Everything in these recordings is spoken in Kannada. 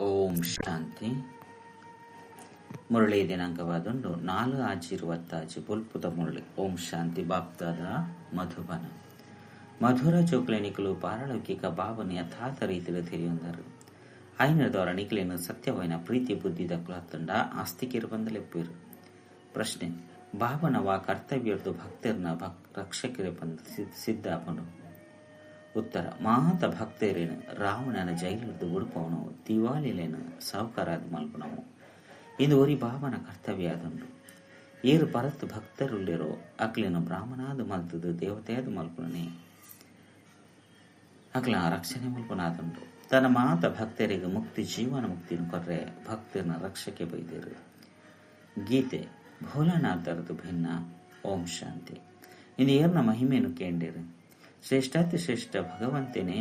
ಓಂ ಶಾಂತಿ. ಮುರಳಿ ದಿನಾಂಕವಾದೊಂದು 4/20 ಬುಲ್ಪುದ ಮುರಳಿ. ಓಂ ಶಾಂತಿ. ಬಾಪ್ದಾದ ಮಧುಬನ ಮಧುರ ಚೋಕ್ಲೆನಿಕಲು ಪಾರಲೌಕಿಕ ಭಾವನೆ ಯಥಾರ್ಥ ರೀತಿಯಲ್ಲಿ ತಿಳಿಯೊಂದರು. ಐನದವರ ನಿಖಲೇನು ಸತ್ಯವೈನ ಪ್ರೀತಿ ಬುದ್ಧಿ ದಕ್ಕಲಾತಂಡ ಆಸ್ತಿಕರು ಬಂದಲೆಪ್ಪಿರು. ಪ್ರಶ್ನೆ: ಭಾವನವ ಕರ್ತವ್ಯರ್ದು ಭಕ್ತರ್ನ ರಕ್ಷಕರೇ ಬಂದ ಸಿದ್ಧಾಪನು. ಉತ್ತರ: ಮಾತ ಭಕ್ತರೇನು ರಾವಣನ ಜೈಲದ್ದು ಉಡುಪವನು ದಿವಾಲಿಲೇನು ಸಾವುಕಾರಾದ ಮಲ್ಪನವು. ಇದು ಒರಿ ಭಾವನ ಕರ್ತವ್ಯ ಆದಂಡು. ಏರು ಪರತ್ತು ಭಕ್ತರುಳ್ಳಿರೋ ಅಕ್ಲೇನು ಬ್ರಾಹ್ಮಣಾದ ಮಲ್ತದು ದೇವತೆಯಾದ ಮಲ್ಪನೇ ಅಕ್ಲ ರಕ್ಷಣೆ ಮಲ್ಪನಾದಂಡು. ತನ್ನ ಮಾತ ಭಕ್ತರಿಗೆ ಮುಕ್ತಿ ಜೀವನ ಮುಕ್ತಿನ ಕೊರ್ರೆ ಭಕ್ತರನ್ನ ರಕ್ಷಕ್ಕೆ ಬೈದಿರು. ಗೀತೆ ಭೋಲಾನಾಥರದು ಭಿನ್ನ. ಓಂ ಶಾಂತಿ. ಇನ್ನು ಏರ್ನ ಮಹಿಮೆಯನ್ನು ಕೇಂದಿರು. ಶ್ರೇಷ್ಠಾತಿ ಶ್ರೇಷ್ಠ ಭಗವಂತನೇ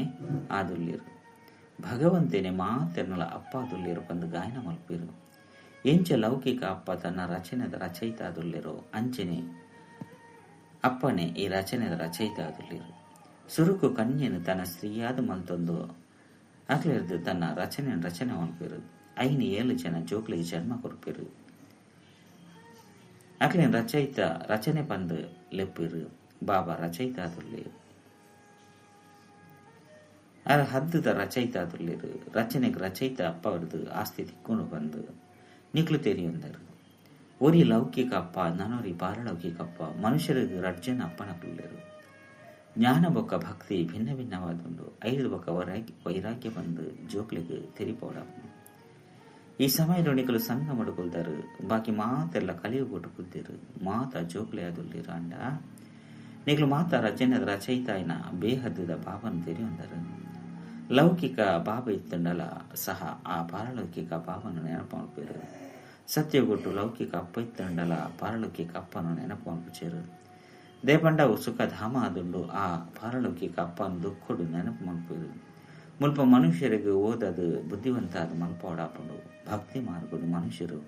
ಆದುಲ್ಲಿರು. ಭಗವಂತನೇ ಮಾತೆರ್ನಲ ಅಪ್ಪ ಆದುಲ್ಲಿರು ಬಂದು ಗಾಯನ ಮಲ್ಪಿರು. ಎಂಚ ಲೌಕಿಕ ಅಪ್ಪ ತನ್ನ ರಚನೆದ ರಚಯಿತ ಆದುಲ್ಲಿರೋ ಅಂಚನೆ ಅಪ್ಪನೇ ಈ ರಚನೆದ ರಚಯಿತ ಆದುಲ್ಲಿರು. ಸುರುಕು ಕನ್ಯನು ತನ್ನ ಸ್ತ್ರೀಯಾದ ಮಲ್ತೊಂದು ಅಕ್ಲಿರ್ದು ತನ್ನ ರಚನೆ ಮಲ್ಪಿರು. 7 ಜನ ಜೋಕ್ಲಿಗೆ ಜನ್ಮ ಕೊರ್ಪಿರು. ಅಕ್ಲೇನ್ ರಚಯಿತ ರಚನೆ ಬಂದು ಲೆಪ್ಪಿರು. ಬಾಬಾ ರಚಯಿತ ಆದುಲ್ಲಿರು. ಹದ್ದದ ರಚಯಿತ ಆದುಲ್ಲಿರು. ರಚನೆಗೆ ರಚಯಿತ ಅಪ್ಪ ಅವ್ರದ್ದು ಆಸ್ತಿ ತಿಕ್ಕೊಂಡು ಬಂದು ನಿಕ್ಲು ತೆರಿಯೊಂದರು. ಒರಿ ಲೌಕಿಕ ಅಪ್ಪ ನನೊರಿ ಪಾರಲೌಕಿಕ ಅಪ್ಪ ಮನುಷ್ಯರಿಗೆ ರಡ್ಜನ ಅಪ್ಪನಕ್ಲಿರು. ಜ್ಞಾನ ಬೊಕ್ಕ ಭಕ್ತಿ ಭಿನ್ನ ಭಿನ್ನವಾದುಂಡು. 5 ಬೊಕ್ಕ ವೈರಾಗ್ಯ ಬಂದು ಜೋಕ್ಲಿಗೆ ತೆರಿಪೋಡ. ಈ ಸಮಯದ ನಿಕಲು ಸಂಘ ಮಡುಕೊಳ್ದರು. ಬಾಕಿ ಮಾತೆಲ್ಲ ಕಲಿಯುಗೊಟ್ಟು ಕುದ್ದಿರು. ಮಾತ ಜೋಕ್ಲೆ ಆದುಲ್ಲಿರು ಅಂಡ ನಿಕ್ಲು ಮಾತ ರಚನೆದ ರಚಯಿತಾಯಿನ ಬೇಹದ್ದದ ಭಾವನ ತೆರಿಯೊಂದರು. ಲೌಕಿಕ ಭಾವ ಇತ್ತಂಡಲ ಸಹ ಆ ಪಾರಲೌಕಿಕ ಭಾವನ ನೆನಪು ಮಾಡ್ಪಿರು. ಸತ್ಯಗೊಟ್ಟು ಲೌಕಿಕ ಅಪ್ಪ ಇತ್ತಂಡಲ ಪಾರಲೌಕಿಕ ಅಪ್ಪನ ನೆನಪು ಮಾಡ್ಪಿರು. ದೇಪಂಡವು ಸುಖಧಾಮ ಆದುಂಡು ಆ ಪಾರಲೌಕಿಕ ಅಪ್ಪನ ದುಃಖಡು ನೆನಪು ಮಾಡ್ಪಿರು. ಮುಲ್ಪ ಮನುಷ್ಯರಿಗೆ ಓದದು ಬುದ್ಧಿವಂತ ಅದು ಮಲ್ಪ ಓಡಾಪಂಡು ಭಕ್ತಿ ಮಾರ್ಗಡು ಮನುಷ್ಯರು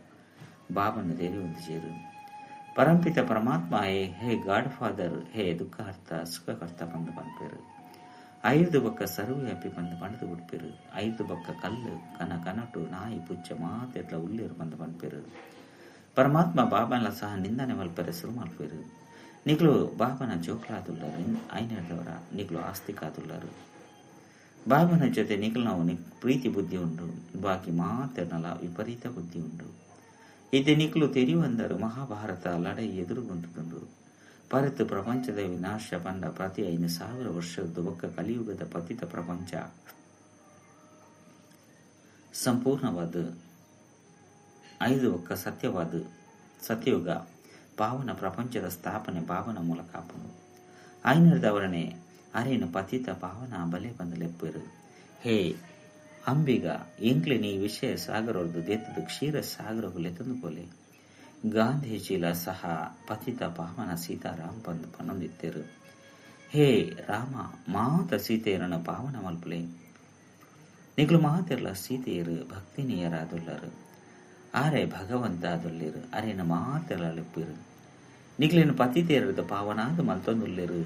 ಬಾಬನ ತೆರೆಯುವಂತೇರು. ಪರಂಪಿತ ಪರಮಾತ್ಮ ಹೇ ಗಾಡ್ ಫಾದರ್ ಹೇ ದುಃಖಹರ್ತ ಸುಖಕರ್ತ ಬಂದು ಬಂದ್ಪಿರು. 5 ಬೊಕ್ಕ ಸರ್ವ್ಯಾಪಿ ಬಂದು ಬಂದು ಬಿಡ್ಪಿರು. 5 ಬೊಕ್ಕ ಕಲ್ಲು ಕನ ಕನಟು ನಾಯಿ ಪುಚ್ಚ ಮಾತೆಟ್ಲ ಉಲ್ಲಿರು ಬಂದು ಬಂದ್ಪಿರು. ಪರಮಾತ್ಮ ಬಾಬನ ಸಹ ನಿಂದನೆ ಮಲ್ಪರೆ ಶುರು ಮಲ್ಪಿರು. ನಿಗ್ಲು ಬಾಬನ ಜೋಕ್ಲಾದುಲ್ಲರು. 5 ನಿಗ್ಲು ಆಸ್ತಿಕಾದುಲ್ಲರು. ಬಾಬನ ಜೊತೆ ನಿಗ್ಲು ನಾವು ಪ್ರೀತಿ ಬುದ್ಧಿ ಉಂಡು. ಬಾಕಿ ಮಾತೆರ್ನಲ ವಿಪರೀತ ಬುದ್ಧಿ ಉಂಡು. ಇದೇ ನಿಗ್ಲು ತೆರಿಯುವಂದರು. ಮಹಾಭಾರತ ಲಡೈ ಎದುರುಗೊಂದುಂಡು. ಪರತು ಪ್ರಪಂಚದ ವಿನಾಶ ಬಂದ ಪ್ರತಿ 5,000 ವರ್ಷದ ಒಕ್ಕ ಕಲಿಯುಗದ ಪತಿತ ಪ್ರಪಂಚ ಸಂಪೂರ್ಣವಾದ 5 ಒಕ್ಕ ಸತ್ಯವಾದ ಸತ್ಯಯುಗ ಪಾವನ ಪ್ರಪಂಚದ ಸ್ಥಾಪನೆ ಬಾಬನ ಮೂಲಕ ಆಪನು. 500 ಅರೇನು ಪತಿತ ಪಾವನ ಬಲೆ ಬಂದ ಲೆಪ್ಪಿರು. ಹೇ ಅಂಬಿಗ ಎಂಕ್ಲೆ ನೀ ವಿಷಯ ಸಾಗರದ್ದು ದೇತದ ಕ್ಷೀರ ಸಾಗರಗುಲೆ ತಂದುಕೊಲೆ. ಗಾಂಧೀಜಿಲ ಸಹ ಪತಿತ ಪಾವನ ಸೀತಾರಾಮ್ ಬಂದು ಪನ್ನೊಂದಿತ್ತರು. ಹೇ ರಾಮ ಮಾತ ಸೀತೆಯರನ್ನು ಪಾವನ ಮಲ್ಪಲೆ. ನಿಗ್ಲು ಮಾತೆರ್ಲ ಸೀತೆಯರು ಭಕ್ತಿನೀಯರಾದುಲ್ಲರು. ಆರೆ ಭಗವಂತ ಆದುಲ್ಲಿರು. ಅರೇನ ಮಾತೆರ್ಲ ಲೆಪ್ಪಿರು. ನಿಗ್ಲೇನು ಪತಿತೆಯರದ ಪಾವನಾದ ಮಲ್ತೊಂದುಲ್ಲಿರು.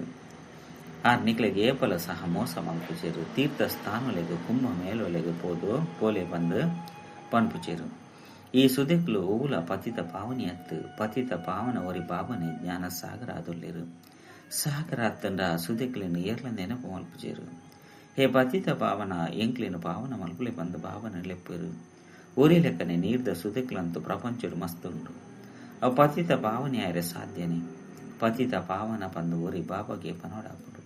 ನಿಕ್ಲೆಗೆ ಏಪಲ ಸಹ ಮೋಸ ಮಲ್ಪುಚೇರು. ತೀರ್ಥ ಸ್ಥಾನಲೆಗೆ ಕುಂಭ ಮೇಲೊಲೆಗೆ ಪೋಲೆ ಬಂದು ಪನ್ಪುಚೇರು. ಈ ಸುದೆಕ್ಲು ಊಲ ಪತಿತ ಪಾವನಿಯತ್ತು. ಪತಿತ ಪಾವನ ಒರಿ ಬಾಬನೆ ಜ್ಞಾನ ಸಾಗರ ಆದುಲ್ಲಿರು. ಸಾಗರ ಅತ್ತಂಡ ಸುದೆಕ್ಲಿನ ಏರ್ಲ ನೆನಪು ಮಲ್ಪುಚೇರು. ಹೇ ಪತಿತ ಪಾವನ ಎಂಕ್ಲಿನ ಪಾವನ ಮಲ್ಪಲೆ ಬಂದು ಬಾಬನ ಲೆಪ್ಪಿರು. ಒರಿ ಲೆಕ್ಕನೆ ನೀರ್ದ ಸುದೆಕ್ಲಂತೂ ಪ್ರಪಂಚಡು ಮಸ್ತುಂಡು. ಅವು ಪತಿತ ಪಾವನೆ ಆಯ್ರೆ ಸಾಧ್ಯನೇ. ಪತಿತ ಪಾವನ ಬಂದು ಒರಿ ಬಾಬಗೆ ಪನೋಡಾಪುಡು.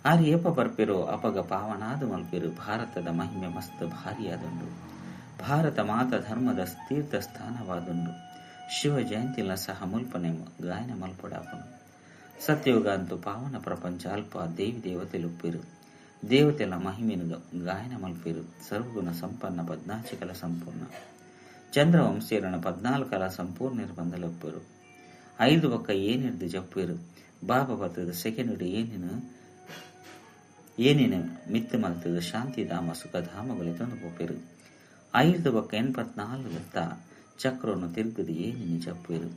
ಆರು ಏಪ ಬರ್ಪಿರೋ ಅಪಗ ಪಾವನಾದ ಮಲ್ಪಿರು. ಭಾರತದ ಮಹಿಮೆ ಮಸ್ತ್ ಭಾರಿಯಾದುಂಡು. ಭಾರತ ಮಾತ ಧರ್ಮದ ತೀರ್ಥ ಸ್ಥಾನವಾದುಂಡು. ಶಿವ ಜಯಂತಿಲ ಸಹ ಮುಲ್ಪನೆ ಗಾಯನ ಮಲ್ಪಡಾಪನು. ಸತ್ಯಯುಗ ಅಂತೂ ಪಾವನ ಪ್ರಪಂಚ ಅಲ್ಪ ದೇವಿ ದೇವತೆಲುಪ್ಪಿರು. ದೇವತೆಲ ಮಹಿಮೆನು ಗಾಯನ ಮಲ್ಪಿರು. ಸರ್ವಗುಣ ಸಂಪನ್ನ 14 ಕಲ ಸಂಪೂರ್ಣ. ಚಂದ್ರವಂಶೀರಣ 14 ಕಲ ಸಂಪೂರ್ಣ ಬಂದಲುಪ್ಪಿರು. 5 ಬೊಕ್ಕ ಏನಿರ್ದು ಜಪ್ಪಿರು. ಬಾಬಾ ಬತ್ತದ ಸೆಕೆಂಡ್ ಏನೇನು ಮಿತ್ತು ಮಲ್ತದ ಶಾಂತಿಧಾಮ ಸುಖಧಾಮಗಳು ತಂದು ಪೋಪಿರು. 5 ಬೊಕ್ಕ 84 ಗತ್ತ ಚಕ್ರವನ್ನು ತಿರುಗದು ಏನೇನು ಜಪ್ಪಿರು.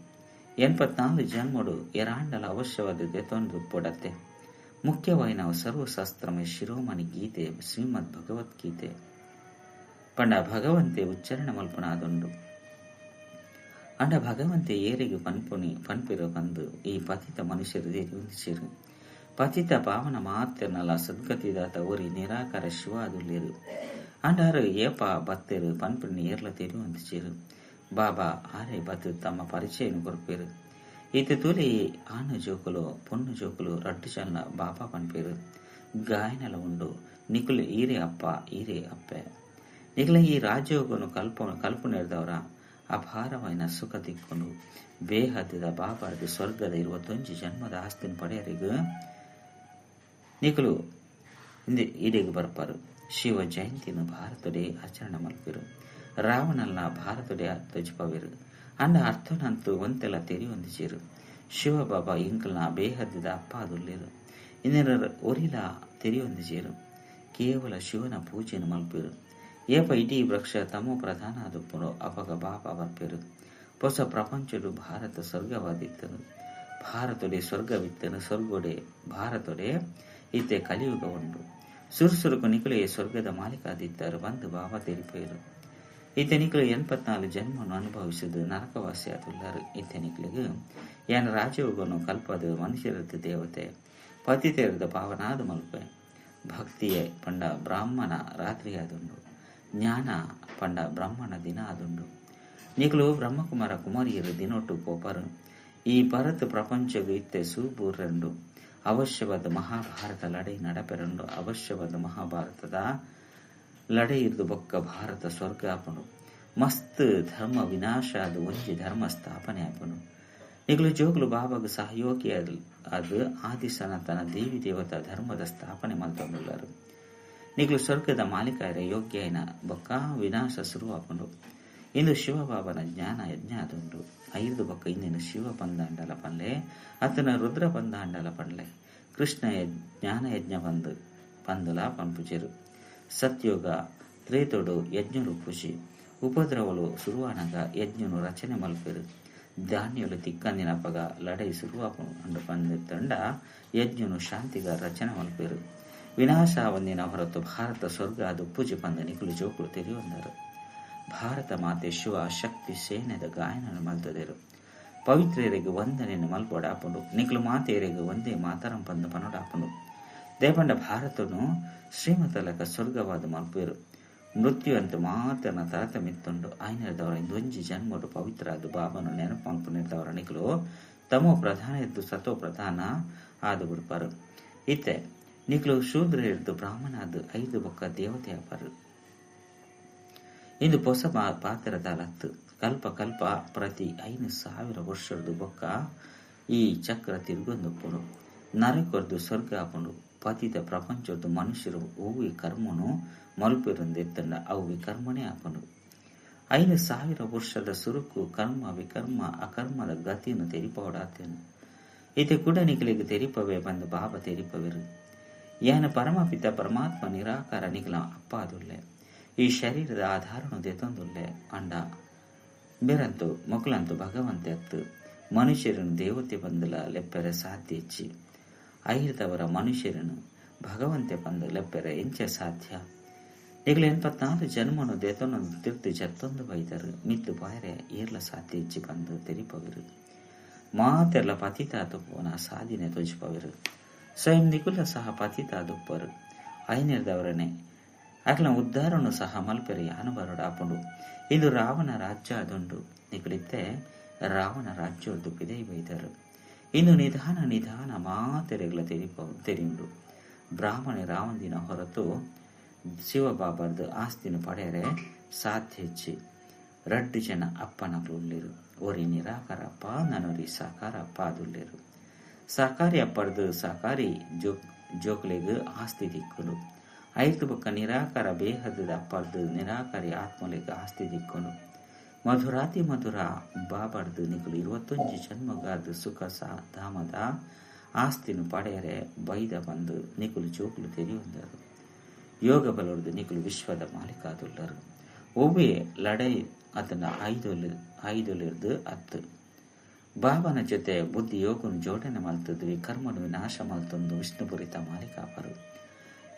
84 ಜನ್ಮಡು ಎರಾಂಡಲ ಅವಶ್ಯವಾದ ದೆತೊಂದು ಪೊಡತ್ತೆ. ಮುಖ್ಯವಾಗಿ ನಾವು ಸರ್ವಶಾಸ್ತ್ರಮಯ ಶಿರೋಮಣಿ ಗೀತೆ ಶ್ರೀಮದ್ ಭಗವದ್ಗೀತೆ ಪಂಡ ಭಗವಂತೆ ಉಚ್ಚರಣ ಮಲ್ಪನಾದುಂಡು. ಅಂಡ ಭಗವಂತೆ ಏರಿಗೆ ಪನ್ಪಿರು ಬಂದು ಈ ಪತಿತ ಮನುಷ್ಯರು ದೇರಿಸಿರು. ಪತಿತ ಪಾವನ ಮಾತೆರ್ನಲ ಸದ್ಗತಿದಾತ ಒರಿ ನಿರಾಕಾರ ಶಿವ ಅದುಲ್ಲೇರು. ಅಂಡಾರು ಏಪ ಬತ್ತೇರು ಪನ್ಪಿನ ಏರ್ಲ ತೆರಿವಂದಿಸಿರು. ಬಾಬಾ ಆರೆ ಬತ್ತು ತಮ್ಮ ಪರಿಚಯನು ಕೊರ್ಪೇರು. ಈತ ತೂಲಿ ಆನು ಜೋಕುಲು ಪೊನ್ನು ಜೋಕುಲು ರಡ್ಡು ಚನ್ನ ಬಾಬಾ ಪನ್ಪೇರು. ಗಾಯನಲ ಉಂಡು ನಿಕುಲು ಈರೆ ಅಪ್ಪ ಈರೆ ಅಪ್ಪೆ. ನಿಕಲ ಈ ರಾಜಯೋಗನು ಕಲ್ಪನೆರ್ದವರ ಅಪಾರವಾದ ಸುಖ ತಿಕ್ಕೊಂಡು ಬೇಹದ್ದ ಬಾಬಾರ್ದು ಸ್ವರ್ಗದ ಇರುವ ತೊಂಜಿ ಜನ್ಮದ ಆಸ್ತಿನ ಪಡೆಯರಿಗೂ ನಿಕಲು ಇಡೆಗೆ ಬರ್ಪಾರು. ಶಿವ ಜಯಂತಿನ ಭಾರತಡೆ ಆಚರಣೆ ಮಲ್ಪಿರು. ರಾವಣಲ್ಲ ಭಾರತಡೆ ಧ್ವಜಪವಿರು. ಅಂಡ ಅರ್ಥನಂತೂ ಒಂತೆಲ್ಲ ತೆರಿ ಹೊಂದಿಸಿರು. ಶಿವ ಬಾಬಾ ಇಂಕಲ್ನ ಬೇಹದ್ದ ಅಪ್ಪ ಅದುಲ್ಲಿರು. ಇನ್ನೇರ ಒರಿಲ ತೆರಿ ಹೊಂದಿಸಿರು. ಕೇವಲ ಶಿವನ ಪೂಜೆಯನ್ನು ಮಲ್ಪಿರು. ಏಪ ಇಡೀ ವೃಕ್ಷ ತಮೋ ಪ್ರಧಾನ ಆದುಪ್ಪರು ಅಪಗ ಬಾಬಾ ಬರ್ಪೇರು. ಹೊಸ ಪ್ರಪಂಚಡು ಭಾರತ ಸ್ವರ್ಗವಾದಿತ್ತನು. ಭಾರತೊಡೆ ಸ್ವರ್ಗವಿತ್ತನು. ಸ್ವರ್ಗೊಡೆ ಭಾರತೊಡೆ ಇತ್ತೆ ಕಲಿಯುಗ ಉಂಡು. ಸುರುಸುರುಕು ನಿಕಲೆ ಸ್ವರ್ಗದ ಮಾಲೀಕಾದಿದ್ದರು ಬಂದು ಬಾಬಾ ತೆರಿಪೇರು. ಈತ ನಿಕಲು 84 ಜನ್ಮವನ್ನು ಅನುಭವಿಸಿದ್ದು ನರಕವಾಸಿ ಆದುಲ್ಲರು. ಈತ ನಿಕಲಿಗೆ ಏನ ರಾಜಯೋಗನು ಕಲ್ಪದು ಮನುಷ್ಯರದ್ದು ದೇವತೆ ಪತಿತೆರದ ಪಾವನಾದ ಮಲ್ಪೆ. ಭಕ್ತಿಯೇ ಪಂಡ ಬ್ರಾಹ್ಮಣ ರಾತ್ರಿ ಆದುಂಡು. ಜ್ಞಾನ ಪಂಡ ಬ್ರಹ್ಮಣ ದಿನ ಆದುಂಡು. ನಿಕಲು ಬ್ರಹ್ಮಕುಮಾರ ಕುಮಾರಿಯರು ದಿನೊಟ್ಟು ಪೋಪರು. ಈ ಭರತ ಪ್ರಪಂಚಗೂ ಇತ್ತೆ ಸೂಬೂರ್ರಂಡು ಅವಶ್ಯವಾದ ಮಹಾಭಾರತ ಲಡೈ ನಡಪೆರಂಡು. ಅವಶ್ಯವಾದ ಮಹಾಭಾರತದ ಲಡೈ ಇರ್ದು ಬೊಕ್ಕ ಭಾರತ ಸ್ವರ್ಗ ಆಪನು. ಮಸ್ತ್ ಧರ್ಮ ವಿನಾಶ ಅದು ಒಂಜಿ ಧರ್ಮ ಸ್ಥಾಪನೆ ಆಪನು. ನಿಕಲು ಜೋಗುಲು ಬಾಬಾಗ ಸಹಯೋಗಿ ಅದು ಆದಿ ಸನಾತನ ದೇವಿ ದೇವತಾ ಧರ್ಮದ ಸ್ಥಾಪನೆ ಮಲ್ತೊಂದುಳ್ಳರು. ನಿಕಲು ಸ್ವರ್ಗದ ಮಾಲೀಕಾಯರ ಯೋಗ್ಯನ ಬೊಕ್ಕ ವಿನಾಶ ಶುರುವಾಪುಂಡು. ಇಂದು ಶಿವಬಾಬನ ಜ್ಞಾನ ಯಜ್ಞ ಅದುಂಡು. 5 ಬೊಕ್ಕ ಇಂದಿನ ಶಿವ ಬಂದಾಂಡಲ ಪನ್ಲೆ ಅತನ ರುದ್ರ ಬಂದಾಂಡಲ ಪನ್ಲೆ ಕೃಷ್ಣ ಜ್ಞಾನ ಯಜ್ಞ ಬಂದಲ ಪಂಪುಜೆರು. ಸತ್ಯೋಗ ತ್ರೇತೋಡು ಯಜ್ಞರು ಪುಷಿ ಉಪದ್ರವಲು ಶುರುವಾನಗ ಯಜ್ಞನು ರಚನೆ ಮಲ್ಪೆರು. ಧಾನ್ಯಲು ತಿಕ್ಕಂದಿನ ಪಗ ಲಡೈ ಶುರುವಾಪುಂಡು ಬಂದ ಯಜ್ಞನು ಶಾಂತಿಗ ರಚನೆ ಮಲ್ಪೆರು. ವಿನಾಶ ಒಂದಿನ ಹೊರತು ಭಾರತ ಸ್ವರ್ಗ ಅದು ಪೂಜೆ ಪಂದ ನಿಕಲು ಜೋಕುಳು ತೆರೆಯೊಂದರು. ಭಾರತ ಮಾತೆ ಶಿವ ಶಕ್ತಿ ಸೇನೆದ ಗಾಯನ ಮಲ್ತದೇರು. ಪವಿತ್ರೆಯರಿಗೆ ವಂದನೆಯನ್ನು ಮಲ್ಪೊಡಾಪುಂಡು. ನಿಕಲು ಮಾತೆಯರಿಗೆ ಒಂದೇ ಮಾತರಂ ಪಂದು ಪನೊಡಾಪುಂಡು. ದೇಪಂಡ ಭಾರತನು ಶ್ರೀಮತಲಕ ಸ್ವರ್ಗವಾದ ಮಲ್ಪೇರು. ಮೃತ್ಯು ಅಂತ ಮಾತನ ತಾರತಮಿತ್ತುಂಡು. ಆಯ್ನದವರ ಇಂದೊಂಜಿ ಜನ್ಮಡು ಪವಿತ್ರ ಅದು ಬಾಬನು ನೆನಪು ಮಲ್ಪನಿರ್ದವರ ನಿಕಲು ತಮೋ ಪ್ರಧಾನ ಎದ್ದು ಸತೋ ಪ್ರಧಾನ ಆದು ಬಿಡ್ಪಾರು. ಇತ್ತೆ ನಿಕಲು ಶೂದ್ರ ಹಿಡಿದು ಬ್ರಾಹ್ಮಣ ಅದು 5 ಬೊಕ್ಕ ದೇವತೆ ಅಪರು. ಇಂದು ಹೊಸ ಪಾತ್ರದ ಲತ್ತು ಕಲ್ಪ ಕಲ್ಪ ಪ್ರತಿ 5,000 ವರ್ಷದ್ದು ಬೊಕ್ಕ ಈ ಚಕ್ರ ತಿರುಗೊಂದುಪ್ಪುಡು. ನರಕೊರ್ದು ಸ್ವರ್ಗ ಆಪುಂಡು. ಪತಿತ ಪ್ರಪಂಚದ್ದು ಮನುಷ್ಯರು ಹೂವಿ ಕರ್ಮನು ಮಲ್ಪಿರಂದೆತ್ತಂಡ ಅವು ವಿಕರ್ಮಣೆ ಆಪುಂಡು. 5,000 ವರ್ಷದ ಸುರುಕು ಕರ್ಮ ವಿಕರ್ಮ ಅಕರ್ಮದ ಗತಿಯನ್ನು ತೆರಿಪೋಡಾತೇನು. ಇತೆ ಕೂಡ ನಿಕಲಿಗೆ ತೆರಿಪವೇ ಬಂದು ಬಾಬಾ ತೆರಿಪವಿರು. ಏನ ಪರಮಪಿತ ಪರಮಾತ್ಮ ನಿರಾಕಾರ ನಿಕಲ ಅಪ್ಪ ಅದುಲ್ಲೆ. ಈ ಶರೀರದ ಆಧಾರನು ದೆತೊಂದುಲ್ಲೆ ಅಂಡ ಬೇರಂತು ಮೊಕಲಂತು ಭಗವಂತೆ ಅತ್ತು ಮನುಷ್ಯರನ್ನು ದೇವತೆ ಬಂದಲ ಲೆಪ್ಪೆರೆ ಸಾಧ್ಯ ಹೆಚ್ಚಿ. ಐದವರ ಮನುಷ್ಯರನ್ನು ಭಗವಂತೆ ಬಂದು ಲೆಪ್ಪೆರೆ ಎಂಚೆ ಸಾಧ್ಯ. ನಿಗಲ 84 ಜನ್ಮನು ದೆತೊಂದೊಂದು ತಿರ್ತು ಜತ್ತೊಂದು ಬೈದರು ಮಿತ್ತು ಬಾಯರೆ ಏರ್ಲ ಸಾಧ್ಯ ಹೆಚ್ಚಿ ಬಂದು ತೆರಿಪವಿರು. ಮಾತೆರ್ಲ ಪತಿತಾದುಪ್ಪನ ಸಾಧಿನೆ ತೊಜಿಪವಿರು. ಸ್ವಯಂ ನಿಕುಲ ಸಹ ಪತಿತಾದುಪ್ಪರು. ಐನೇರ್ದವರನೆ ಅಕ್ಲ ಉದ್ಧಾರನು ಸಹ ಮಲ್ಪೆರೆ ಅನುಬರಡಾಪುಂಡು. ಇಂದು ರಾವಣ ರಾಜ್ಯ ಅದುಂಡು. ನಿಕಲಿತ್ತೆ ರಾವಣ ರಾಜ್ಯದ್ದು ಪಿದೈ ಬೈದರು. ಇನ್ನು ನಿಧಾನ ನಿಧಾನ ಮಾತೆರೆಗಳ ತೆರೆಯುಂಡು. ಬ್ರಾಹ್ಮಣ ರಾವಂದಿನ ಹೊರತು ಶಿವಬಾಬಾರ್ದು ಆಸ್ತಿನ ಪಡೆಯರೆ ಸಾಧ್ಯ ಹೆಚ್ಚಿ. 2 ಜನ ಅಪ್ಪನಗಳುಳ್ಳಿರು. ಒರಿ ನಿರಾಕಾರ ಅಪ್ಪ ನನೊರಿ ಸಾಕಾರ ಅಪ್ಪ ಅದುಳ್ಳಿರು. ಸಾಕಾರಿ ಅಪ್ಪರ್ದು ಸಾಕಾರಿ ಜೋಕ್ಲೆಗ್ ಆಸ್ತಿ ದಿಕ್ಕುನು. 5 ಬೊಕ್ಕ ನಿರಾಕಾರ ಬೇಹದ ಅಪ್ಪರ್ದು ನಿರಾಕಾರಿ ಆತ್ಮಲೆಗ್ ಆಸ್ತಿ ದಿಕ್ಕುನು. ಮಧುರಾತಿ ಮಧುರ ಬಾಬಾರ್ದು ನಿಕಲು 21 ಜನ್ಮಗಾದ ಸುಖ ಧಾಮದ ಆಸ್ತಿನ ಪಡೆಯರೆ ಬೈದ ಬಂದು ನಿಕಲು ಜೋಕುಲು ತೆರೆಯುಂದರು. ಯೋಗ ಬಲರ್ದು ನಿಕಲು ವಿಶ್ವದ ಮಾಲೀಕಾದುಳ್ಳರು. ಒವ್ವೇ ಲಡೈ ಅದನ್ನ ಐದೊಲಿರ್ದು ಅತ್ತು. ಬಾಬನ ಜೊತೆ ಬುದ್ಧಿ ಯೋಗನು ಜೋಡಣೆ ಮಲ್ತದ್ದು ವಿಕರ್ಮನು ವಿನಾಶ ಮಲ್ತೊಂದು ವಿಷ್ಣುಪುರಿತ ಮಾಲೀಕಾಪರು.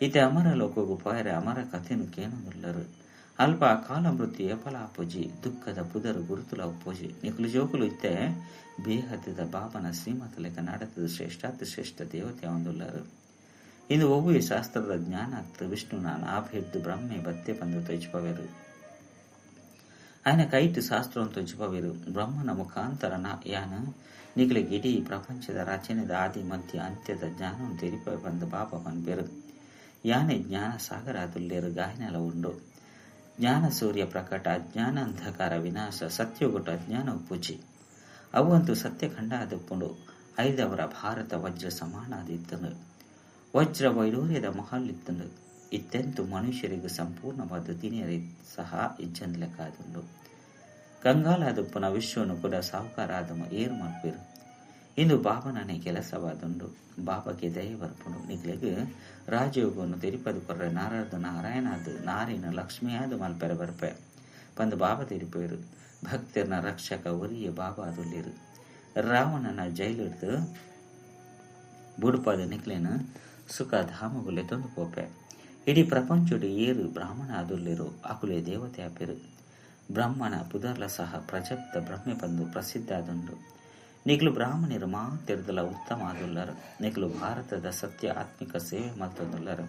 ಇತೆ ಅಮರ ಲೋಕಗೂ ಪಾಯರೆ ಅಮರ ಕಥೆನು ಕೇನುಲ್ಲರು. అల్ప కాలమృతి ఎపలాపూజి దుఃಖದ ಪುದರು ಗುರುತುಲ ಉಪ್ಪೋಜಿ ನಿಖಲು ಜೋಕುಲು ಇತ್ತೆ ಬೇಹದ್ದ ಬಾಬನ ಶ್ರೀಮತ ಲೆಕ್ಕ ನಡೆತದ ಶ್ರೇಷ್ಠಾತಿ ಶ್ರೇಷ್ಠ ದೇವತೆ ಒಂದುಳ್ಳರು. ಇಂದು ಒವ್ವೇ ಶಾಸ್ತ್ರದ ಜ್ಞಾನ ಆಗ್ತದೆ. ವಿಷ್ಣುನ ನಾಭ ಹಿಡ್ದು ಬ್ರಹ್ಮೆ ಬತ್ತೆ ಬಂದು ತೊಜ್ಪವೇರು. ఆయన ಕೈಟ್ ಶಾಸ್ತ್ರವನ್ನು ತೊಜ್ಪವೇರು. ಬ್ರಹ್ಮನ ಮುಖಾಂತರ ಯಾನ ನಿಖಲಿಗೆ ಇಡೀ ಪ್ರಪಂಚದ ರಚನೆದ ಆದಿ ಮಧ್ಯ ಅಂತ್ಯದ ಜ್ಞಾನವನ್ನು ತೆರಿಪ ಬಂದ ಬಾಬ ಪನ್ಪೇರು. ಯಾನೆ ಜ್ಞಾನ ಸಾಗರ ಅದುಲ್ಲೇರು ಗಾಯನೆಲ ಉಂಡು. ಜ್ಞಾನ ಸೂರ್ಯ ಪ್ರಕಟ, ಅಜ್ಞಾನ ಅಂಧಕಾರ ವಿನಾಶ, ಸತ್ಯಗೊಟ್ಟು ಅಜ್ಞಾನ ಪೂಜಿ ಅವಂತೂ ಸತ್ಯ ಖಂಡ ಆದುಕೊಂಡು ಐದವರ ಭಾರತ ವಜ್ರ ಸಮಾನಾದಿತ್ತನು. ವಜ್ರ ವೈಡೂರ್ಯದ ಮಹಲ್ಲಿತ್ತನು. ಇತ್ತೆಂತೂ ಮನುಷ್ಯರಿಗೆ ಸಂಪೂರ್ಣವಾದ ದಿನಿಯರಿ ಸಹ ಇಜ್ಜನ್ ಲೆಕ್ಕಾದುಂಡು. ಕಂಗಾಲಾದುಪ್ಪನ ವಿಶ್ವನು ಕೂಡ ಸಾಹುಕಾರಾದ ಏರು ಮಲ್ಪೇರು. ಇಂದು ಬಾಬನನೇ ಕೆಲಸವಾದುಂಡು. ಬಾಬಾಗೆ ದಯವರ್ಪುಂಡು. ನಿಗ್ಲೆಗ್ ರಾಜಯೋಗವನ್ನು ತೆರಿಪದು ಕೊರ್ರೆ ನಾರದು ನಾರಾಯಣಾದು ನಾರಿನ ಲಕ್ಷ್ಮಿಯಾದು ಮಲ್ಪೆರೆ ಬರ್ಪೆ ಪಂದು ಬಾಬಾ ತೆರಿಪೇರು. ಭಕ್ತರನ ರಕ್ಷಕ ಒರಿಯ ಬಾಬಾ ಅದುಲ್ಲಿರು. ರಾವಣನ ಜೈಲಿಡ್ದು ಬುಡುಪಾದ ನಿಕ್ಲೇನ ಸುಖ ಧಾಮಗುಲೆ ತೊಂದು ಪೋಪೆ. ಇಡೀ ಪ್ರಪಂಚಡು ಏರು ಬ್ರಾಹ್ಮಣ ಅದುಲ್ಲಿರು ಅಕುಲೆ ದೇವತೆ ಆಪೆರು. ಬ್ರಹ್ಮಣ ಪುದರ್ಲ ಸಹ ಪ್ರಜಪ್ತ ಬ್ರಹ್ಮೆ ಪಂದು ಪ್ರಸಿದ್ಧ ಆದುಂಡು. ನಿಗ್ಲು ಬ್ರಾಹ್ಮಣರು ಮಾತಿರ್ದಲ ಉತ್ತಮ ಆದುಲ್ಲರು. ನಿಗ್ಲು ಭಾರತದ ಸತ್ಯ ಆತ್ಮಿಕ ಸೇವೆ ಮಲ್ತೊಂದುಲ್ಲರು.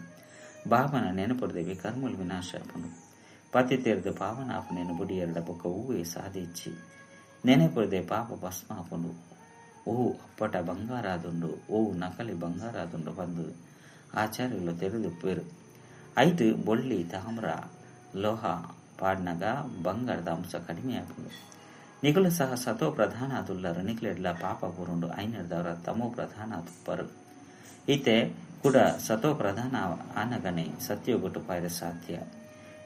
ಬಾಬನ ನೆನಪುಡ್ದೇವಿ ಕರ್ಮುಲ್ ವಿನಾಶ ಆಪುಂಡು. ಪತಿ ತೀರ್ದು ಪಾವನ ಆಪನೇನು ಬುಡಿ ಎರಡ ಬೊಕ್ಕ ಹೂವೇ ಸಾಧಿಚ್ಚಿ ನೆನೆಪುಡ್ದೆ ಪಾಪ ಭಸ್ಮ ಆಪುಂಡು. ಓ ಅಪ್ಪಟ ಬಂಗಾರ ಆದುಂಡು, ಓ ನಕಲಿ ಬಂಗಾರ ಆದುಂಡು ಬಂದು ಆಚಾರ್ಯಗಳು ತೆರೆದುಪ್ಪೇರು. ಐದು ಬೊಳ್ಳಿ ತಾಮ್ರ ಲೋಹ ಪಾಡ್ನಾಗ ಬಂಗಾರದ ಅಂಶ ಕಡಿಮೆ ಆಪುಂಡು. ನಿಗುಲು ಸಹ ಸತೋ ಪ್ರಧಾನ ಆದುಲ್ಲರು. ನಿಗ್ಲೆಡ್ಲ ಪಾಪ ಬುರುಂಡು ಐನರ್ದವರ ತಮೋ ಪ್ರಧಾನ ಆದುಪ್ಪರು. ಈತೆ ಕೂಡ ಸತೋ ಪ್ರಧಾನ ಆನಗನೆ ಸತ್ಯೋಗೊಟ್ಟು ಪಾಯ್ರೆ ಸಾಧ್ಯ.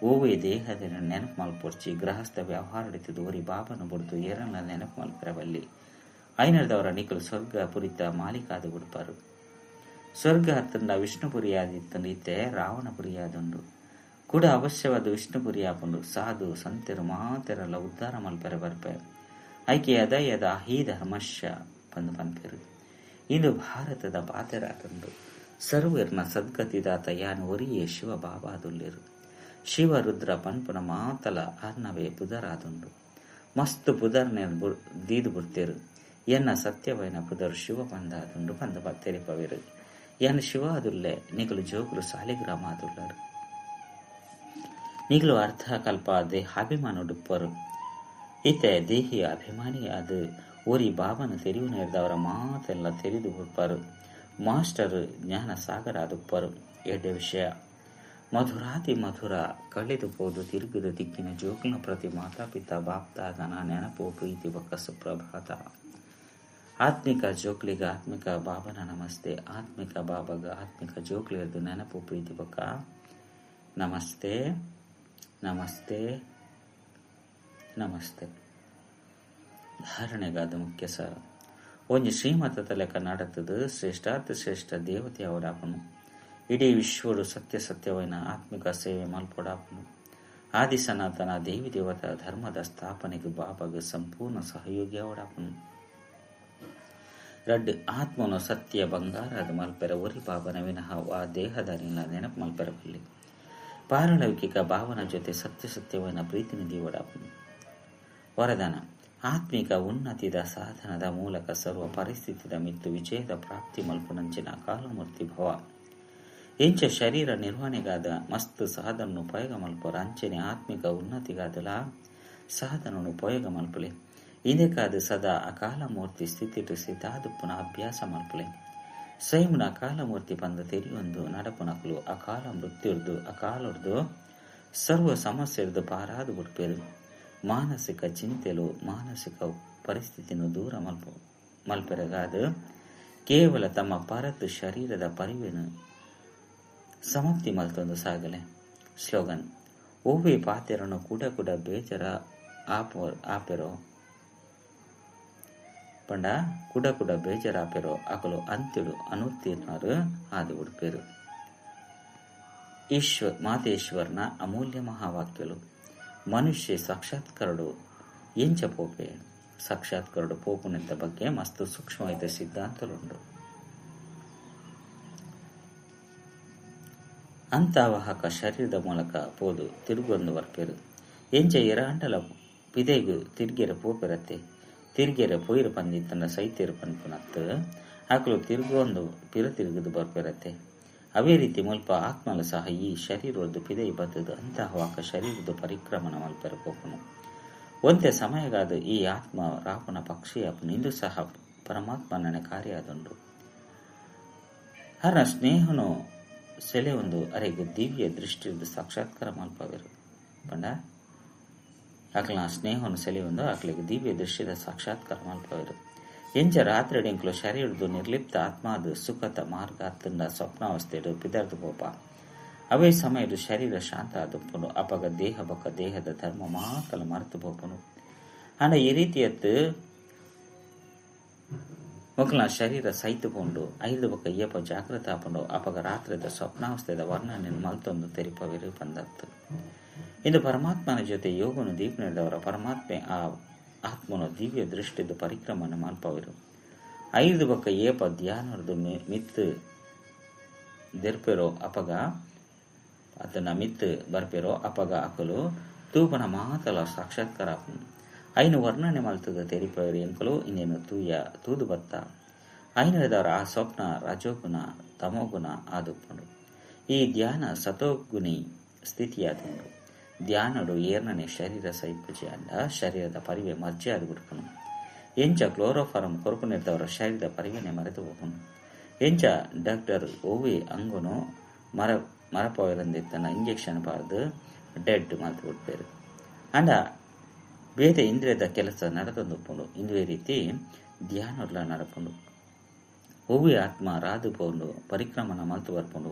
ಓವೇ ದೇಹದ ನೆನಪು ಮಲ್ಪೊರ್ಚಿ ಗೃಹಸ್ಥ ವ್ಯವಹಾರ ಹಿಡಿತದು ಒರಿ ಬಾಬನ ಬುಡ್ದು ಏರನ್ನ ನೆನಪು ಮಲ್ಪರವಲ್ಲಿ ಐನರ್ದವರ ನಿಖಲು ಸ್ವರ್ಗ ಪುರಿತ ಮಾಲೀಕಾದು ಬಿಡ್ಪಾರು. ಸ್ವರ್ಗ ಹತ್ತಂದ ವಿಷ್ಣುಪುರಿ ಆದಿತ್ತಂದು ಈತೆ ರಾವಣಪುರಿ ಆದುಂಡು. ಕೂಡ ಅವಶ್ಯವಾದ ವಿಷ್ಣುಪುರಿ ಆಪುಂಡು. ಸಾಧು ಸಂತೆರು ಮಾತೆರಲ್ಲ ಉದ್ಧಾರ ಮಲ್ಪೆರೆ ಬರ್ಪೆ ಐಕೆ ಯದ ಹೀ ಧರ್ಮಶ್ಯ ಬಂದು ಪನ್ಪೆರು. ಇಂದು ಭಾರತದ ಪಾತೆರಾತಂದು ಸರ್ವರ್ನ ಸದ್ಗತಿದಾತ ಯಾನು ಒರಿಯೇ ಶಿವ ಬಾಬಾ ಅದುಲ್ಲಿರು. ಶಿವ ರುದ್ರ ಪನ್ಪುನ ಮಾತಲ ಅರ್ನವೇ ಪುದರಾದುಂಡು. ಮಸ್ತು ಪುದರ್ನೆ ದೀದು ಬಿಡ್ತೇರು. ಎನ್ನ ಸತ್ಯವೈನ ಪುದರು ಶಿವ ಬಂದಾದುಂಡು ಬಂದು ತೆರಿಪವೇರು. ಎನ್ನ ಶಿವ ಅದುಲ್ಲೆ ನಿಗಲು ಜೋಗುಲು ಸಾಲಿಗ್ರಾಮ ಅದುಲ್ಲರು. ನಿಗಲು ಅರ್ಥ ಕಲ್ಪ ದೇಹಾಭಿಮಾನ ಉಡುಪ್ಪರು. ಈತೆ ದೇಹಿಯ ಅಭಿಮಾನಿ ಅದು ಓರಿ ಬಾಬನ ತೆರಿವು ನೇರ್ದವರ ಮಾತೆಲ್ಲ ತೆರೆದು ಬಿಡ್ಪಾರು. ಮಾಸ್ಟರ್ ಜ್ಞಾನ ಸಾಗರ ಅದುಪ್ಪರು. ಎಡ್ಡೆ ವಿಷಯ ಮಧುರಾತಿ ಮಧುರ ಕಳೆದು ಹೋದು ತಿರುಗಿದ ದಿಕ್ಕಿನ ಜೋಗುಲ ಪ್ರತಿ ಮಾತಾಪಿತ ಬಾಪ್ದಾದನ ನೆನಪು ಪ್ರೀತಿ ಬೊಕ್ಕ ಸುಪ್ರಭಾತ. ಆತ್ಮಿಕ ಜೋಕ್ಲಿಗ ಆತ್ಮಿಕ ಬಾಬನ ನಮಸ್ತೆ. ಆತ್ಮಿಕ ಬಾಬಾಗ ಆತ್ಮಿಕ ಜೋಕ್ಲಿರ್ದು ನೆನಪು ಪ್ರೀತಿ ಬೊಕ್ಕ ನಮಸ್ತೆ ನಮಸ್ತೆ ನಮಸ್ತೆ. ಧಾರಣೆಗಾದ ಮುಖ್ಯ ಸಾರ ಒಂಜಿ ಶ್ರೀಮತದ ಲೆಕ್ಕ ನಡತದು ಶ್ರೇಷ್ಠಾತಿ ಶ್ರೇಷ್ಠ ದೇವತೆ ಅವಡಾಪನು. ಇಡೀ ವಿಶ್ವಡು ಸತ್ಯ ಸತ್ಯವೈನ ಆತ್ಮಿಕ ಸೇವೆ ಮಲ್ಪೊಡಾಪನು. ಆದಿ ಸನಾತನ ದೇವಿ ದೇವತಾ ಧರ್ಮದ ಸ್ಥಾಪನೆಗೆ ಬಾಬಾಗ ಸಂಪೂರ್ಣ ಸಹಯೋಗಿ ಅವಡಾಪನು. ರಡ್ ಆತ್ಮನು ಸತ್ಯ ಬಂಗಾರದ ಮಲ್ಪೆರ ಒರಿ ಬಾಬನ ವಿನಃ ಆ ದೇಹದಾರಿನ ನೆನಪು ಮಲ್ಪೆರಬಲ್ಲಿ. ಪಾರಲೌಕಿಕ ಭಾವನ ಜೊತೆ ಸತ್ಯವೈನ ಪ್ರೀತಿನಿಧಿ ಒಡಾಪನು. ವರದಾನ ಆತ್ಮಿಕ ಉನ್ನತಿದ ಸಾಧನದ ಮೂಲಕ ಸರ್ವ ಪರಿಸ್ಥಿತಿದ ಮಿತ್ತು ವಿಜಯದ ಪ್ರಾಪ್ತಿ ಮಲ್ಪುನಂಚಿನ ಕಾಲಮೂರ್ತಿ ಭವ. ಎಂಚ ಶರೀರ ನಿರ್ವಹಣೆಗಾದ ಮಸ್ತ್ ಸಾಧನನು ಉಪಯೋಗ ಮಲ್ಪರ ಅಂಚನೆ ಆತ್ಮಿಕ ಉನ್ನತಿಗಾದಲ ಸಾಧನನು ಉಪಯೋಗ ಮಲ್ಪಲೆ. ಇಂದಕ್ಕಾದ ಸದಾ ಅಕಾಲಮೂರ್ತಿ ಸ್ಥಿತಿಟು ಸಿದ್ಧಾದು ಪುನಃ ಅಭ್ಯಾಸ ಮಲ್ಪಲೆ. ಸ್ವಯಂನ ಅಕಾಲಮೂರ್ತಿ ಬಂದ ತೆರಿಯೊಂದು ನಡಪುನಕಲು ಅಕಾಲ ಮೃತ್ಯುರ್ದು ಅಕಾಲರ್ದು ಸರ್ವ ಸಮಸ್ಯೆರ್ದು ಪಾರಾದು ಬಿಡ್ಪೇರು. ಮಾನಸಿಕ ಚಿಂತೆಲು ಮಾನಸಿಕ ಪರಿಸ್ಥಿತಿಯನ್ನು ದೂರ ಮಲ್ಪೆರಗಾದ ಕೇವಲ ತಮ್ಮ ಪರತ್ ಶರೀರದ ಪರಿವೇನು ಸಮಾಪ್ತಿ ಮಲ್ತೊಂದು ಸಾಗಲೆ. ಸ್ಲೋಗನ್ ಓವೇ ಪಾತೆರನು ಕೂಡ ಬೇಜರ ಆಪೆರೋ ಪಂಡ ಕೂಡ ಬೇಜಾರಾಪೆರೋ ಅಕಲು ಅಂತ್ಯಡು ಅನುತ್ತೀರ್ಣರು ಆದು ಉಡ್ಪೇರು. ಮಾತೇಶ್ವರನ ಅಮೂಲ್ಯ ಮಹಾವಾಕ್ಯಲು ಮನುಷ್ಯ ಸಾಕ್ಷಾತ್ಕರಡು ಎಂಚ ಪೋಪೆ ಸಾಕ್ಷಾತ್ಕರಡು ಪೋಪುನೆತ್ತ ಬಗ್ಗೆ ಮಸ್ತು ಸೂಕ್ಷ್ಮವಾದ ಸಿದ್ಧಾಂತಲುಂಡು. ಅಂತವಾಹಕ ಶರೀರದ ಮೂಲಕ ಪೋದು ತಿರುಗೊಂದು ಬರ್ಪೇರು ಎಂಚ ಇರಾಂಡಲ ಪಿದೆಗು ತಿರ್ಗೆರ ಪೋಪಿರತ್ತೆ ತಿರ್ಗೆರ ಪೊಯ್ರು ಪಂದಿತ್ತಂಡ ಸೈತೇರು ಪನ್ಪುನತ್ತು ಆಕಲು ತಿರುಗೊಂದು ಪಿರ ತಿರುಗುದು ಬರ್ಪಿರತ್ತೆ. ಅವೇ ರೀತಿ ಮುಲ್ಪ ಆತ್ಮಲ ಸಹ ಈ ಶರೀರದ್ದು ಪಿದೈ ಬತ್ತದು ಅಂತವಾಕ ಶರೀರದ ಪರಿಕ್ರಮಣ ಮಲ್ಪೆರ ಪೋಪುನು ಒಂತೆ ಸಮಯಗಾದ ಈ ಆತ್ಮ ರಾಪುನ ಪಕ್ಷಿಯಾಪುನು ಇಂದು ಸಹ ಪರಮಾತ್ಮನೇ ಕಾರ್ಯ ಆದುಂಡು. ಹರ ಸ್ನೇಹನು ಸೆಲೆ ಒಂದು ಅರೆಗೆ ದಿವ್ಯ ದೃಷ್ಟಿಯಿಂದ ಸಾಕ್ಷಾತ್ಕಾರ ಮಲ್ಪವೆರು ಪಂಡ ಆಕಲ ಸ್ನೇಹನು ಸೆಲೆ ಒಂದು ಆಕಲಿಗೆ ದಿವ್ಯ ದೃಷ್ಟಿದ ಸಾಕ್ಷಾತ್ಕಾರ ಮಲ್ಪವೆರು ಎಂಚ ರಾತ್ರಿ ಡೆಂಕ್ಲು ಶರೀರದು ನಿರ್ಲಿಪ್ತ ಆತ್ಮಾದ ಸುಖತ ಮಾರ್ಗ ಅತ್ತಂಡ ಸ್ವಪ್ನಾವಸ್ಥೆಡು ಪಿದರ್ದು ಪೋಪ ಅವೇ ಸಮಯದ ಶರೀರ ಶಾಂತ ಆದುಪ್ಪುನು ಅಪಗ ದೇಹ ಬಕ ದೇಹದ ಧರ್ಮ ಮಾಕಲ ಮರೆತು ಪೋಪುನು ಅಂಡ ಈ ರೀತಿಯತ್ತು ಮೊಕಲ ಶರೀರ ಸೈತುಕೊಂಡು ಐದು ಬಕ ಏಪ ಜಾಗೃತ ಆಪುಂಡು ಅಪಗ ರಾತ್ರಿದ ಸ್ವಪ್ನಾವಸ್ಥೆದ ವರ್ಣನೆ ಮಲ್ತೊಂದು ತೆರಿಪವಿರು ಬಂದತ್ತು. ಇಂದು ಪರಮಾತ್ಮನ ಜೊತೆ ಯೋಗನು ದೀಪನಿದ್ದವರ ಪರಮಾತ್ಮೆ ಆ ಆತ್ಮನು ದಿವ್ಯ ದೃಷ್ಟಿದ ಪರಿಕ್ರಮಣ ಮಲ್ಪವಿರು ಐದು ಬಕ ಏಪ ಧ್ಯಾನರದು ಮಿತ್ತು ದೆರ್ಪೆರೋ ಅಪಗ ಅದನ್ನ ಮಿತ್ತು ಬರ್ಪೆರೋ ಅಪಗ ಅಕಲು ತೂಪನ ಮಾತಲ ಸಾಕ್ಷಾತ್ಕಾರ ಐನು ವರ್ಣನೆ ಮಲ್ತದ ತೆರಿಪವರು ಎಂಕಲು ಇನ್ನೇನು ತೂದು ಬತ್ತ ಐನದವರ ಆ ಸ್ವಪ್ನ ರಜೋಗುಣ ತಮೋಗುಣ ಆದುಪ್ಪುಂಡು. ಈ ಧ್ಯಾನ ಸತೋಗುಣಿ ಸ್ಥಿತಿಯಾದುಂಡು. ಧ್ಯಾನಡು ಏರ್ನನೆ ಶರೀರ ಸೈಪುಜಿ ಅಂಡ ಶರೀರದ ಪರಿವೆ ಮರ್ಜಿ ಆದು ಬಿಡ್ಪುನು ಎಂಚ ಕ್ಲೋರೋಫಾರಂ ಕೊರಪುನಿದ್ದವರ ಶರೀರದ ಪರಿವೆನೆ ಮರೆತು ಹೋಗುನು ಎಂಚ ಡಾಕ್ಟರ್ ಓವಿ ಅಂಗುನು ಮರಪೋಯರಂದಿತ್ತನ ಇಂಜೆಕ್ಷನ್ ಪಾರ್ದು ಡೆಡ್ ಮಾತು ಬಿಡ್ಪೇರು ಅಂಡ ಬೇರೆ ಇಂದ್ರಿಯದ ಕೆಲಸ ನಡೆದೊಂದುಪ್ಪುಂಡು. ಇಂದುವೇ ರೀತಿ ಧ್ಯಾನಡ್ಲ ನಡಪುಂಡು ಓವಿ ಆತ್ಮ ರಾದು ಪೋಂಡು ಪರಿಕ್ರಮಣ ಮಲ್ತು ಬರ್ಪುಂಡು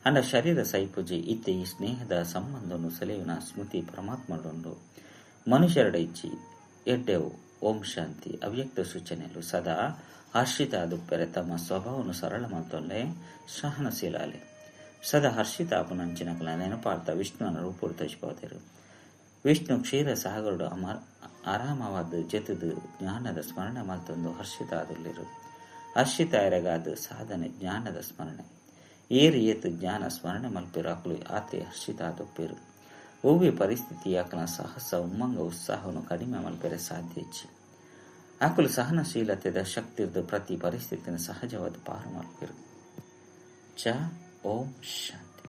ಅಂಡ ಶರೀರ ಸೈಪುಜಿ ಇತ್ತೆ ಈ ಸ್ನೇಹದ ಸಂಬಂಧವನ್ನು ಸೆಲೆಯುನ ಸ್ಮೃತಿ ಪರಮಾತ್ಮಡುಂಡು ಮನುಷ್ಯರಡ ಇಚ್ಚಿ ಎಡ್ಡೆವು ಓಂ ಶಾಂತಿ ಅವ್ಯಕ್ತ ಸೂಚನೆಗಳು ಸದಾ ಹರ್ಷಿತ ಆದುಪ್ಪೆರೆ ತಮ್ಮ ಸ್ವಭಾವವನ್ನು ಸರಳ ಮಲ್ತೊಂಡೆ ಸಹನಶೀಲಾಲೆ ಸದಾ ಹರ್ಷಿತ ಆಪುನಂಚಿನಕಲ ನೆನಪಾರ್ಥ ವಿಷ್ಣುವನ ರೂಪುಡು ತೋಚಿಪೋದರು. ವಿಷ್ಣು ಕ್ಷೀರ ಸಾಗರುಡು ಆರಾಮವಾದ ಜತದು ಜ್ಞಾನದ ಸ್ಮರಣೆ ಮಲ್ತೊಂದು ಹರ್ಷಿತ ಆದುಲ್ಲಿರು ಹರ್ಷಿತ ಎರೆಗಾದ ಸಾಧನೆ ಜ್ಞಾನದ ಸ್ಮರಣೆ ಏರಿ ಏತು ಜ್ಞಾನ ಸ್ಮರಣೆ ಮಲ್ಪೆರು ಆಕಲು ಆತೆ ಹರ್ಷಿತ ಆದುಪ್ಪೇರು ಓವಿ ಪರಿಸ್ಥಿತಿ ಆಕಲ ಸಾಹಸ ಉಮ್ಮಂಗ ಉತ್ಸಾಹವನ್ನು ಕಡಿಮೆ ಮಲ್ಪೆರೆ ಸಾಧ್ಯ ಹೆಚ್ಚಿ ಆಕಲು ಸಹನಶೀಲತೆದ ಶಕ್ತಿರ್ದು ಪ್ರತಿ ಪರಿಸ್ಥಿತಿನ ಸಹಜವಾದ ಪಾರು ಮಲ್ಪೆರು. ಓಂ ಶಾಂತಿ.